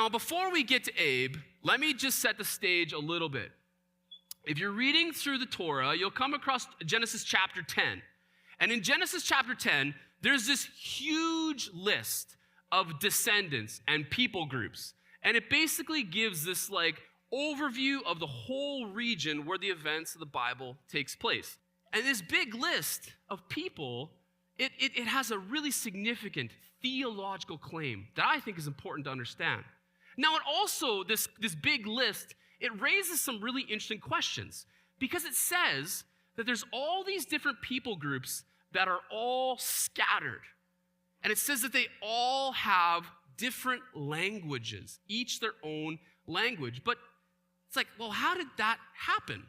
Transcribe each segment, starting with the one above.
Now, before we get to Abe, let me just set the stage a little bit. If you're reading through the Torah, you'll come across Genesis chapter 10. And in Genesis chapter 10, there's this huge list of descendants and people groups. And it basically gives this overview of the whole region where the events of the Bible takes place. And this big list of people, it has a really significant theological claim that I think is important to understand. Now, it also, this big list, it raises some really interesting questions because it says that there's all these different people groups that are all scattered. And it says that they all have different languages, each their own language. But it's well, how did that happen?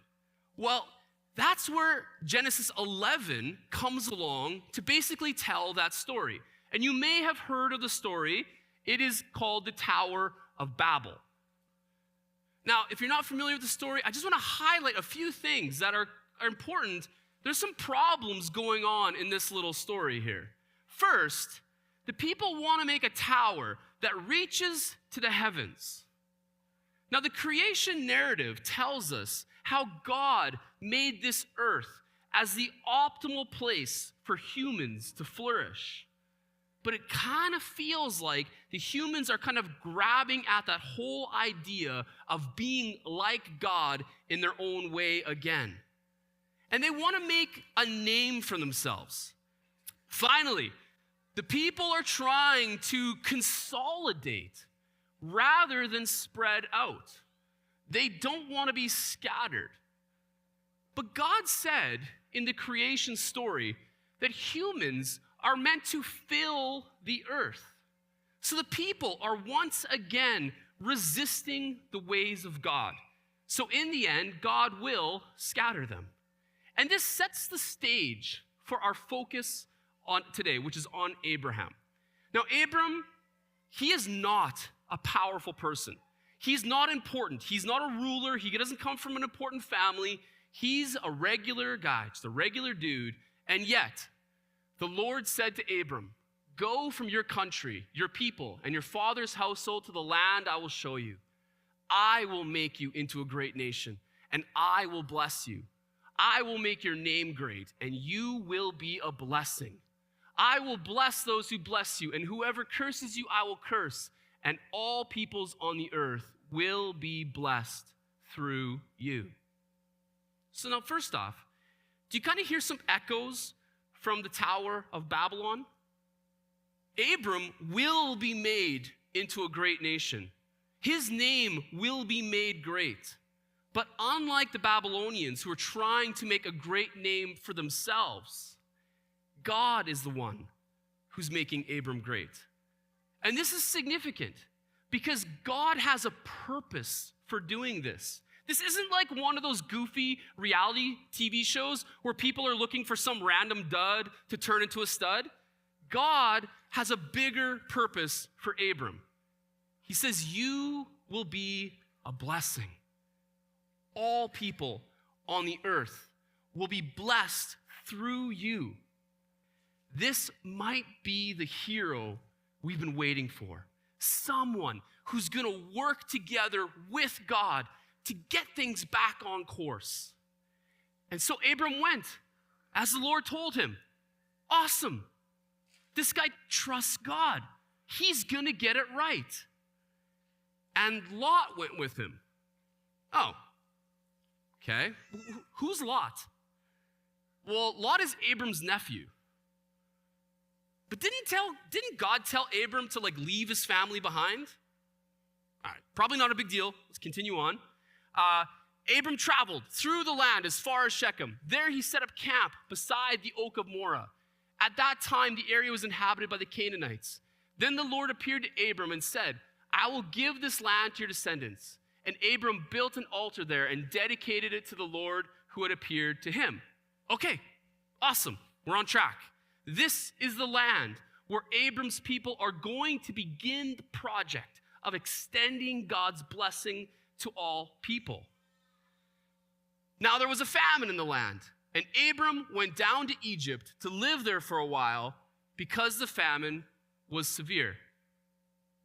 Well, that's where Genesis 11 comes along to basically tell that story. And you may have heard of the story. It is called the Tower of Babel. Now, if you're not familiar with the story, I just want to highlight a few things that are important. There's some problems going on in this little story here. First, the people want to make a tower that reaches to the heavens. Now, the creation narrative tells us how God made this earth as the optimal place for humans to flourish. But it kind of feels like the humans are kind of grabbing at that whole idea of being like God in their own way again. And they want to make a name for themselves. Finally, the people are trying to consolidate rather than spread out. They don't want to be scattered. But God said in the creation story that humans are meant to fill the earth. So the people are once again resisting the ways of God. So in the end, God will scatter them. And this sets the stage for our focus on today, which is on Abraham. Now, Abram, he is not a powerful person. He's not important. He's not a ruler. He doesn't come from an important family. He's a regular guy, just a regular dude. And yet, the Lord said to Abram, "Go from your country, your people, and your father's household to the land I will show you. I will make you into a great nation, and I will bless you. I will make your name great, and you will be a blessing. I will bless those who bless you, and whoever curses you, I will curse, and all peoples on the earth will be blessed through you." So now, first off, do you kind of hear some echoes from the Tower of Babylon? Abram will be made into a great nation. His name will be made great. But unlike the Babylonians who are trying to make a great name for themselves, God is the one who's making Abram great. And this is significant because God has a purpose for doing this. This isn't like one of those goofy reality TV shows where people are looking for some random dud to turn into a stud. God has a bigger purpose for Abram. He says, "You will be a blessing. All people on the earth will be blessed through you." This might be the hero we've been waiting for. Someone who's going to work together with God to get things back on course. And so Abram went as the Lord told him. Awesome. This guy trusts God. He's going to get it right. And Lot went with him. Oh, okay. Who's Lot? Well, Lot is Abram's nephew. But didn't God tell Abram to leave his family behind? All right, probably not a big deal. Let's continue on. Abram traveled through the land as far as Shechem. There he set up camp beside the oak of Moreh. At that time, the area was inhabited by the Canaanites. Then the Lord appeared to Abram and said, "I will give this land to your descendants." And Abram built an altar there and dedicated it to the Lord who had appeared to him. Okay, awesome. We're on track. This is the land where Abram's people are going to begin the project of extending God's blessing to all people. Now there was a famine in the land, and Abram went down to Egypt to live there for a while because the famine was severe.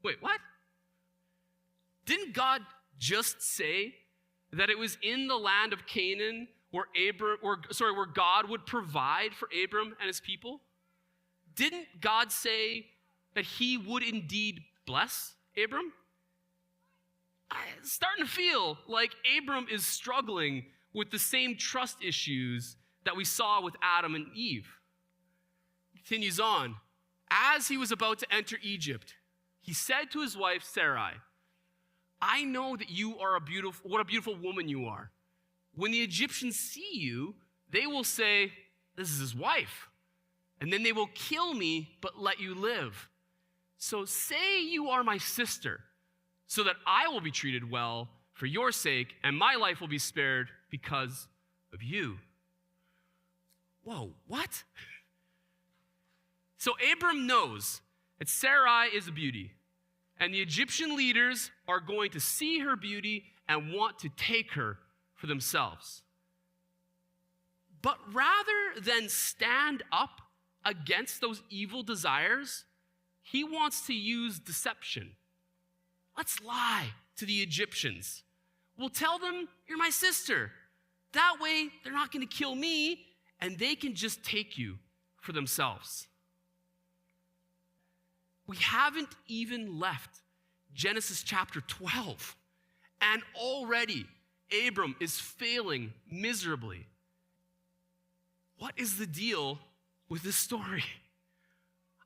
Wait, what? Didn't God just say that it was in the land of Canaan where God would provide for Abram and his people? Didn't God say that he would indeed bless Abram? I'm starting to feel like Abram is struggling with the same trust issues that we saw with Adam and Eve. Continues on. As he was about to enter Egypt, he said to his wife Sarai, I know that you are what a beautiful woman you are. When the Egyptians see you, they will say, this is his wife. And then they will kill me, but let you live. So say you are my sister, so that I will be treated well for your sake, and my life will be spared because of you. Whoa, what? So Abram knows that Sarai is a beauty, and the Egyptian leaders are going to see her beauty and want to take her for themselves. But rather than stand up against those evil desires, he wants to use deception. Let's lie to the Egyptians. We'll tell them, you're my sister. That way, they're not going to kill me, and they can just take you for themselves. We haven't even left Genesis chapter 12, and already Abram is failing miserably. What is the deal with this story?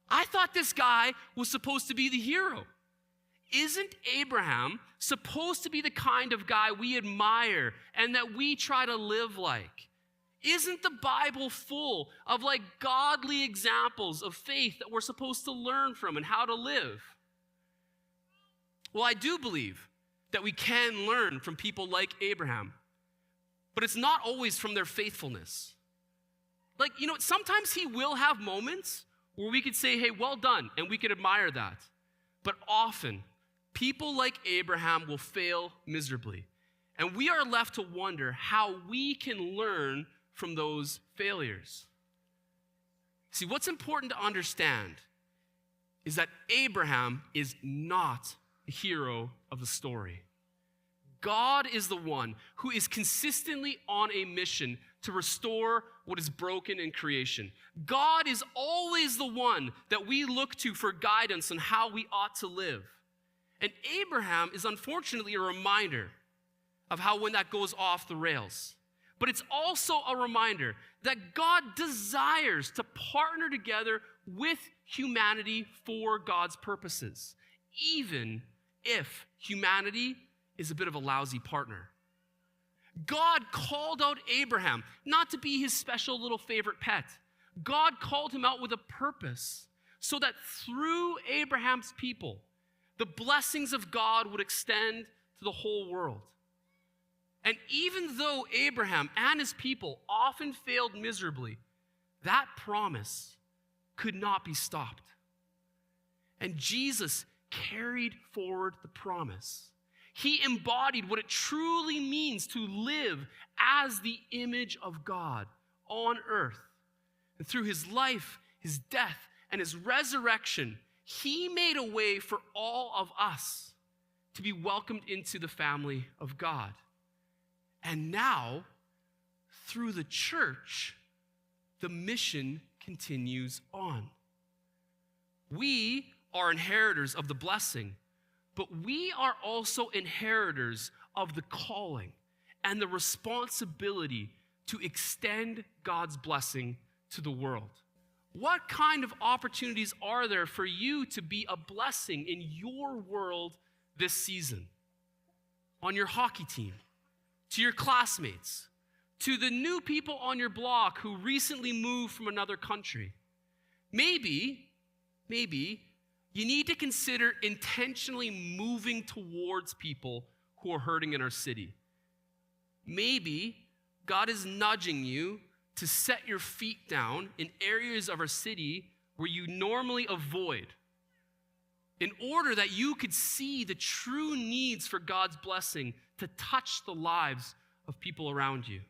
I thought this guy was supposed to be the hero. Isn't Abraham supposed to be the kind of guy we admire and that we try to live like? Isn't the Bible full of godly examples of faith that we're supposed to learn from and how to live? Well, I do believe that we can learn from people like Abraham, but it's not always from their faithfulness. Sometimes he will have moments where we could say, hey, well done, and we could admire that. But often, people like Abraham will fail miserably, and we are left to wonder how we can learn from those failures. See, what's important to understand is that Abraham is not the hero of the story. God is the one who is consistently on a mission to restore what is broken in creation. God is always the one that we look to for guidance on how we ought to live. And Abraham is unfortunately a reminder of how when that goes off the rails. But it's also a reminder that God desires to partner together with humanity for God's purposes, even if humanity is a bit of a lousy partner. God called out Abraham not to be his special little favorite pet. God called him out with a purpose so that through Abraham's people, the blessings of God would extend to the whole world. And even though Abraham and his people often failed miserably, that promise could not be stopped. And Jesus carried forward the promise. He embodied what it truly means to live as the image of God on earth. And through his life, his death, and his resurrection, he made a way for all of us to be welcomed into the family of God. And now, through the church, the mission continues on. We are inheritors of the blessing, but we are also inheritors of the calling and the responsibility to extend God's blessing to the world. What kind of opportunities are there for you to be a blessing in your world this season? On your hockey team, to your classmates, to the new people on your block who recently moved from another country. Maybe you need to consider intentionally moving towards people who are hurting in our city. Maybe God is nudging you to set your feet down in areas of our city where you normally avoid, in order that you could see the true needs for God's blessing to touch the lives of people around you.